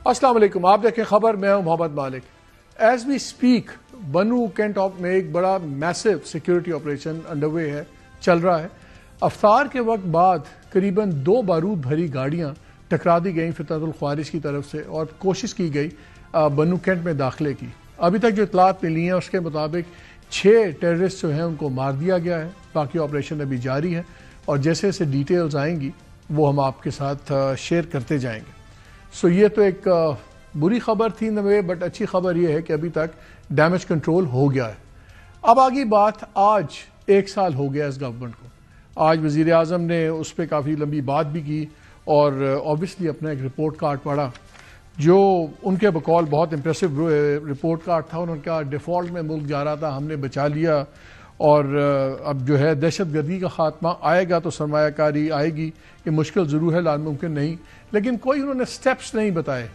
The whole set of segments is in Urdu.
السلام علیکم، آپ دیکھیں خبر، میں ہوں محمد مالک۔ ایز وی اسپیک بنو کینٹ میں ایک بڑا میسو سیکیورٹی آپریشن انڈر وے ہے، چل رہا ہے۔ افطار کے وقت بعد قریباً 2 بارود بھری گاڑیاں ٹکرا دی گئیں فتنۃ الخوارج کی طرف سے، اور کوشش کی گئی بنو کینٹ میں داخلے کی۔ ابھی تک جو اطلاعات ملی ہیں اس کے مطابق 6 ٹیررسٹ جو ہیں ان کو مار دیا گیا ہے، باقی آپریشن ابھی جاری ہے، اور جیسے جیسے ڈیٹیلز آئیں گی وہ ہم آپ کے ساتھ شیئر کرتے جائیں گے۔ سو یہ تو ایک بری خبر تھی نوے، بٹ اچھی خبر یہ ہے کہ ابھی تک ڈیمیج کنٹرول ہو گیا ہے۔ اب آگی بات، آج 1 سال ہو گیا اس گورنمنٹ کو۔ آج وزیر اعظم نے اس پہ کافی لمبی بات بھی کی، اور اوبیسلی اپنا ایک رپورٹ کارڈ پڑھا جو ان کے بقول بہت امپریسو رپورٹ کارڈ تھا۔ انہوں نے کہا ڈیفالٹ میں ملک جا رہا تھا، ہم نے بچا لیا، اور اب جو ہے دہشت گردی کا خاتمہ آئے گا تو سرمایہ کاری آئے گی۔ یہ مشکل ضرور ہے، ناممکن نہیں، لیکن کوئی انہوں نے سٹیپس نہیں بتائے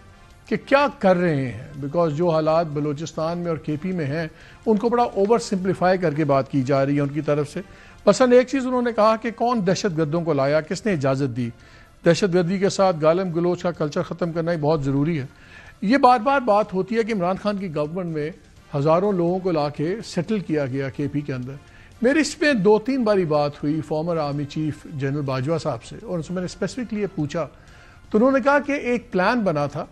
کہ کیا کر رہے ہیں، بیکاز جو حالات بلوچستان میں اور کے پی میں ہیں ان کو بڑا اوور سمپلیفائی کر کے بات کی جا رہی ہے ان کی طرف سے۔ مثلا ایک چیز انہوں نے کہا کہ کون دہشت گردوں کو لایا، کس نے اجازت دی، دہشت گردی کے ساتھ گالم گلوچ کا کلچر ختم کرنا ہی بہت ضروری ہے۔ یہ بار بار بات ہوتی ہے کہ عمران خان کی گورنمنٹ میں ہزاروں لوگوں کو لا کے سیٹل کیا گیا کے پی کے اندر۔ میری اس میں 2-3 باری بات ہوئی former army chief general Bajwa صاحب سے، اور ان سے میں نے اسپیسیفکلی یہ پوچھا تو انہوں نے کہا کہ ایک پلان بنا تھا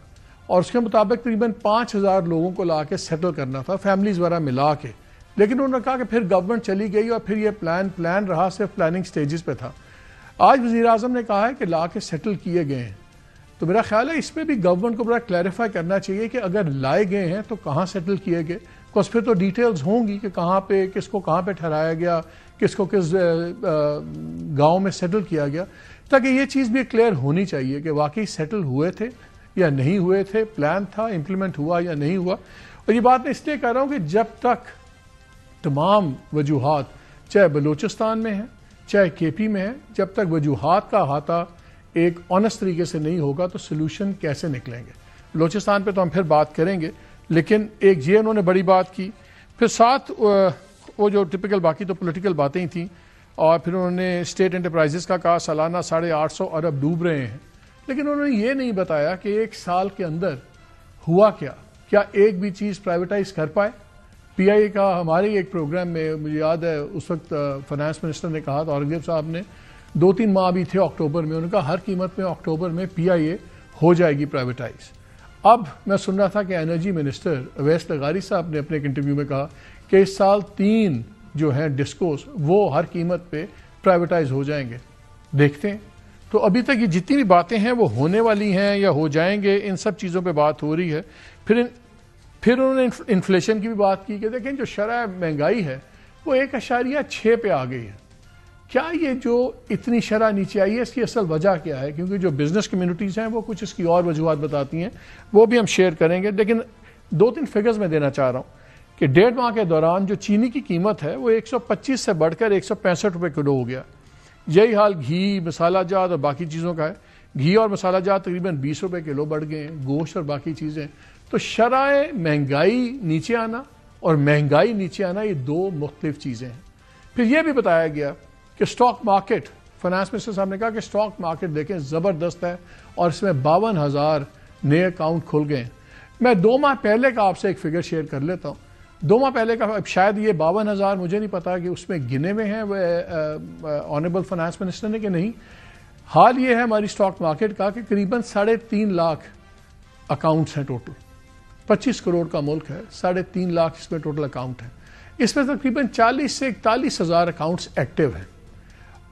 اور اس کے مطابق تقریباً 5000 لوگوں کو لا کے سیٹل کرنا تھا، فیملیز وغیرہ ملا کے، لیکن انہوں نے کہا کہ پھر گورنمنٹ چلی گئی اور پھر یہ پلان رہا، صرف پلاننگ سٹیجز پہ تھا۔ آج وزیر اعظم نے کہا ہے کہ لا کے سیٹل کیے گئے ہیں، تو میرا خیال ہے اس پہ بھی گورنمنٹ کو بڑا کلیریفائی کرنا چاہیے کہ اگر لائے گئے ہیں تو کہاں سیٹل کیے گئے، بس پھر تو ڈیٹیلز ہوں گی کہ کہاں پہ کس کو کہاں پہ ٹھہرایا گیا، کس کو کس گاؤں میں سیٹل کیا گیا، تاکہ یہ چیز بھی کلیئر ہونی چاہیے کہ واقعی سیٹل ہوئے تھے یا نہیں ہوئے تھے، پلان تھا، امپلیمنٹ ہوا یا نہیں ہوا۔ اور یہ بات میں اس لیے کہہ رہا ہوں کہ جب تک تمام وجوہات چاہے بلوچستان میں ہیں چاہے کے پی میں ہیں، جب تک وجوہات کا احاطہ ایک آنیسٹ طریقے سے نہیں ہوگا تو سلوشن کیسے نکلیں گے۔ بلوچستان پہ تو ہم پھر بات کریں گے، لیکن ایک یہ انہوں نے بڑی بات کی، پھر ساتھ وہ جو ٹپیکل باقی تو پولیٹیکل باتیں ہی تھیں، اور پھر انہوں نے اسٹیٹ انٹرپرائزز کا کہا سالانہ 850 ارب ڈوب رہے ہیں، لیکن انہوں نے یہ نہیں بتایا کہ 1 سال کے اندر ہوا کیا ایک بھی چیز پرائیویٹائز کر پائے۔ پی آئی اے کا ہمارے ایک پروگرام میں مجھے یاد ہے اس وقت فائنانس منسٹر نے کہا تھا، اورنگزیب صاحب نے 2-3 ماہ بھی تھے اکتوبر میں، انہوں نے کہا ہر قیمت میں اکتوبر میں پی آئی اے ہو جائے گی پرائیویٹائز۔ اب میں سن رہا تھا کہ انرجی منسٹر اویس لغاری صاحب نے اپنے ایک انٹرویو میں کہا کہ اس سال 3 جو ہیں ڈسکوز وہ ہر قیمت پہ پرائیویٹائز ہو جائیں گے۔ دیکھتے ہیں، تو ابھی تک یہ جتنی بھی باتیں ہیں وہ ہونے والی ہیں یا ہو جائیں گے، ان سب چیزوں پہ بات ہو رہی ہے۔ پھر انہوں نے انفلیشن کی بھی بات کی کہ دیکھیں جو شرح مہنگائی ہے وہ 1.6 پہ آ گئی ہے۔ کیا یہ جو اتنی شرح نیچے آئی ہے اس کی اصل وجہ کیا ہے؟ کیونکہ جو بزنس کمیونٹیز ہیں وہ کچھ اس کی اور وجوہات بتاتی ہیں، وہ بھی ہم شیئر کریں گے، لیکن 2-3 فگرز میں دینا چاہ رہا ہوں کہ 1.5 ماہ کے دوران جو چینی کی قیمت ہے وہ 125 سے بڑھ کر 165 روپے کلو ہو گیا۔ یہی حال گھی، مسالہ جات اور باقی چیزوں کا ہے۔ گھی اور مسالہ جات تقریباً 20 روپے کلو بڑھ گئے ہیں، گوشت اور باقی چیزیں۔ تو شرح مہنگائی نیچے آنا اور مہنگائی نیچے آنا یہ 2 مختلف چیزیں ہیں۔ پھر یہ بھی بتایا گیا کہ سٹاک مارکیٹ، فائنانس منسٹر صاحب نے کہا کہ سٹاک مارکیٹ دیکھیں زبردست ہے، اور اس میں 52,000 نئے اکاؤنٹ کھل گئے ہیں۔ میں 2 ماہ پہلے کا آپ سے ایک فگر شیئر کر لیتا ہوں۔ 2 ماہ پہلے کا شاید یہ 52,000 مجھے نہیں پتا کہ اس میں گنے میں ہیں آنریبل فائنانس منسٹر نے کہ نہیں۔ حال یہ ہے ہماری سٹاک مارکیٹ کا کہ قریباً 3.5 لاکھ اکاؤنٹس ہیں ٹوٹل۔ 25 کروڑ کا ملک ہے، 3.5 لاکھ اس میں ٹوٹل اکاؤنٹ ہیں۔ اس میں تقریباً 40 سے 41 ہزار اکاؤنٹس ایکٹیو ہیں،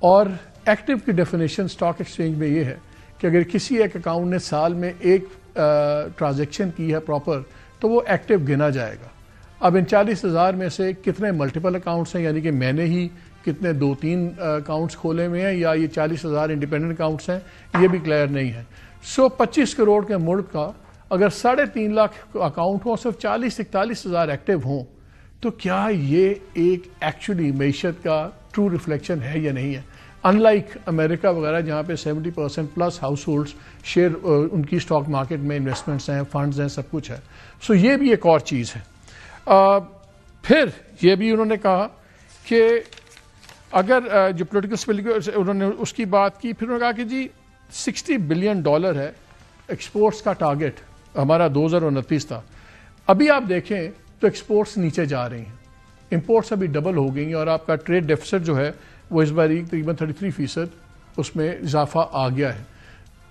اور ایکٹیو کی ڈیفینیشن سٹاک ایکسچینج میں یہ ہے کہ اگر کسی ایک اکاؤنٹ نے سال میں ایک ٹرانزیکشن کی ہے پراپر تو وہ ایکٹیو گنا جائے گا۔ اب ان 40,000 میں سے کتنے ملٹیپل اکاؤنٹس ہیں، یعنی کہ میں نے ہی کتنے 2-3 اکاؤنٹس کھولے ہوئے ہیں، یا یہ 40,000 انڈیپینڈنٹ اکاؤنٹس ہیں، یہ بھی کلیئر نہیں ہے۔ 25 کروڑ کے ملک کا اگر 3.5 لاکھ اکاؤنٹ ہوں، صرف 40-41 ہزار ایکٹیو ہوں، تو کیا یہ ایک ایکچولی معیشت کا ٹرو ریفلیکشن ہے یا نہیں ہے؟ ان لائک امریکہ وغیرہ جہاں پہ 70% پلس ہاؤس ہولڈس شیئر ان کی سٹاک مارکیٹ میں انویسٹمنٹس ہیں، فنڈز ہیں، سب کچھ ہے۔ سو یہ بھی ایک اور چیز ہے۔ پھر یہ بھی انہوں نے کہا کہ اگر جو پولیٹیکل اسٹیبلٹی انہوں نے اس کی بات کی، پھر انہوں نے کہا کہ جی $60 بلین ہے ایکسپورٹس کا ٹارگٹ ہمارا 2029 تھا. ابھی آپ دیکھیں تو ایکسپورٹس نیچے جا رہی ہیں, امپورٹس ابھی ڈبل ہو گئی ہیں, اور آپ کا ٹریڈ ڈیفیسٹ جو ہے وہ اس بار تقریباً 33% اس میں اضافہ آ گیا ہے.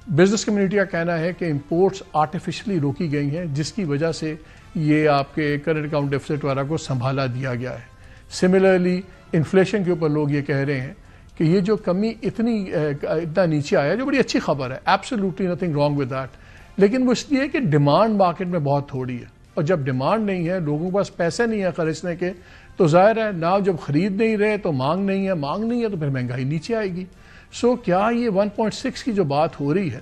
بزنس کمیونٹی کا کہنا ہے کہ امپورٹس آرٹیفیشلی روکی گئی ہیں, جس کی وجہ سے یہ آپ کے کرنٹ اکاؤنٹ ڈیفیسٹ وغیرہ کو سنبھالا دیا گیا ہے. سملرلی انفلیشن کے اوپر لوگ یہ کہہ رہے ہیں کہ یہ جو کمی اتنا نیچے آیا, جو بڑی اچھی خبر ہے, absolutely nothing wrong with that, لیکن وہ اس لیے کہ ڈیمانڈ مارکیٹ میں بہت تھوڑی ہے, اور جب ڈیمانڈ نہیں ہے, لوگوں کے پاس پیسے نہیں ہے خرچنے کے, تو ظاہر ہے نہ جب خرید نہیں رہے تو مانگ نہیں ہے, مانگ نہیں ہے تو پھر مہنگائی نیچے آئے گی. سو کیا یہ 1.6 کی جو بات ہو رہی ہے,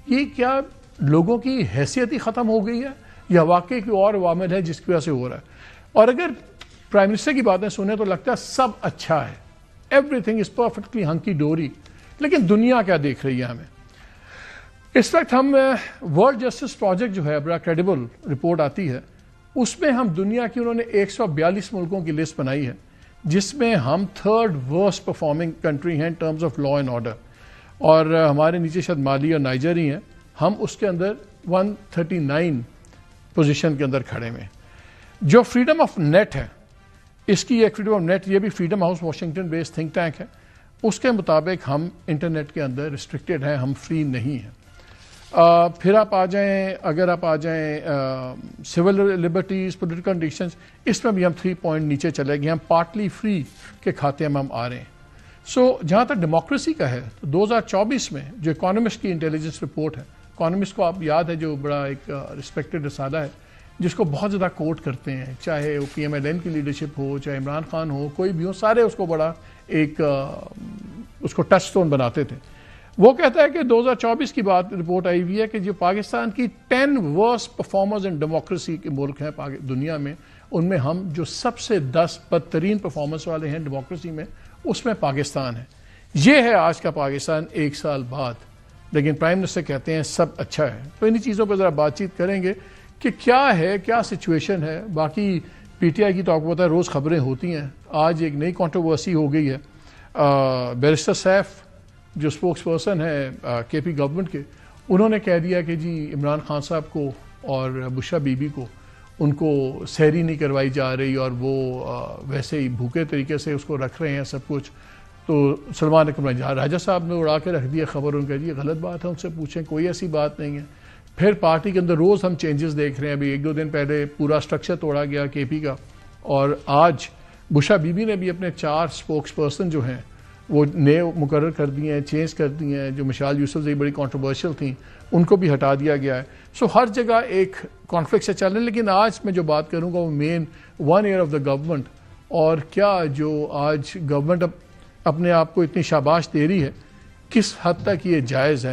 یہ کیا لوگوں کی حیثیت ہی ختم ہو گئی ہے, یا واقعی کوئی اور عوامل ہے جس کی وجہ سے ہو رہا ہے؟ اور اگر پرائم منسٹر کی باتیں سنیں تو لگتا ہے سب اچھا ہے, ایوری تھنگ از پرفیکٹلی ہنکی ڈوری, لیکن دنیا کیا دیکھ رہی ہے ہمیں؟ اس وقت ہم ورلڈ جسٹس پروجیکٹ جو ہے, بڑا کریڈیبل رپورٹ آتی ہے, اس میں ہم دنیا کی انہوں نے 142 ملکوں کی لسٹ بنائی ہے, جس میں ہم 3rd ورسٹ پرفارمنگ کنٹری ہیں in terms of law and order, اور ہمارے نیچے شاید مالی اور نائجر ہی ہیں, ہم اس کے اندر 139 پوزیشن کے اندر کھڑے ہوئے. جو فریڈم آف نیٹ ہے, اس کی ایک فریڈم آف نیٹ, یہ بھی فریڈم ہاؤس واشنگٹن بیس تھنک ٹینک ہے, اس کے مطابق ہم انٹرنیٹ کے اندر ریسٹرکٹیڈ ہیں, ہم فری نہیں ہیں. پھر آپ آ جائیں, اگر آپ آ جائیں سول لبرٹیز, پولیٹیکل کنڈیشنز, اس میں بھی ہم 3 پوائنٹ نیچے چلے گئے, ہم پارٹلی فری کے کھاتے میں ہم آ رہے ہیں. سو جہاں تک ڈیموکریسی کا ہے, تو 2024 میں جو اکانومسٹ کی انٹیلیجنس رپورٹ ہے, اکانومسٹ کو آپ یاد ہے جو بڑا ایک ریسپیکٹڈ رسالہ ہے جس کو بہت زیادہ کوٹ کرتے ہیں, چاہے وہ PMLN کی لیڈرشپ ہو, چاہے عمران خان ہو, کوئی بھی ہو, سارے اس کو بڑا ایک اس کو ٹچ سٹون بناتے تھے. وہ کہتا ہے کہ 2024 کی بات رپورٹ آئی ہوئی ہے کہ جو پاکستان کی 10 ورسٹ پرفارمرز ان ڈیموکریسی کے ملک ہیں دنیا میں, ان میں ہم جو سب سے 10 بدترین پرفارمنس والے ہیں ڈیموکریسی میں, اس میں پاکستان ہے. یہ ہے آج کا پاکستان 1 سال بعد, لیکن پرائم منسٹر کہتے ہیں سب اچھا ہے. تو انہی چیزوں پہ ذرا بات چیت کریں گے کہ کیا ہے, کیا سچویشن ہے. باقی PTI کی تو آپ کو پتہ ہے روز خبریں ہوتی ہیں. آج ایک نئی کنٹروورسی ہو گئی ہے, بیرسٹر سیف جو اسپوکس پرسن ہے KP گورنمنٹ کے, انہوں نے کہہ دیا کہ جی عمران خان صاحب کو اور بشرا بی بی کو, ان کو سحری نہیں کروائی جا رہی, اور وہ ویسے ہی بھوکے طریقے سے اس کو رکھ رہے ہیں سب کچھ. تو سلمان اکرم راجہ صاحب نے اڑا کے رکھ دیا خبر, ان کا جی غلط بات ہے, ان سے پوچھیں, کوئی ایسی بات نہیں ہے. پھر پارٹی کے اندر روز ہم چینجز دیکھ رہے ہیں. ابھی 1-2 دن پہلے پورا اسٹرکچر توڑا گیا KP کا, اور آج بشرا بی بی نے بھی اپنے 4 اسپوکس پرسن جو ہیں وہ نئے مقرر کر دیے ہیں, چینج کر دیے ہیں. جو مشال یوسف سے بڑی کنٹروورشل تھیں, ان کو بھی ہٹا دیا گیا ہے. سو ہر جگہ ایک کانفلکٹ سے چل رہے ہیں. لیکن آج میں جو بات کروں گا وہ مین 1 ایئر آف دا گورنمنٹ, اور کیا جو آج گورنمنٹ اپنے آپ کو اتنی شاباش دے رہی ہے, کس حد تک یہ جائز ہے.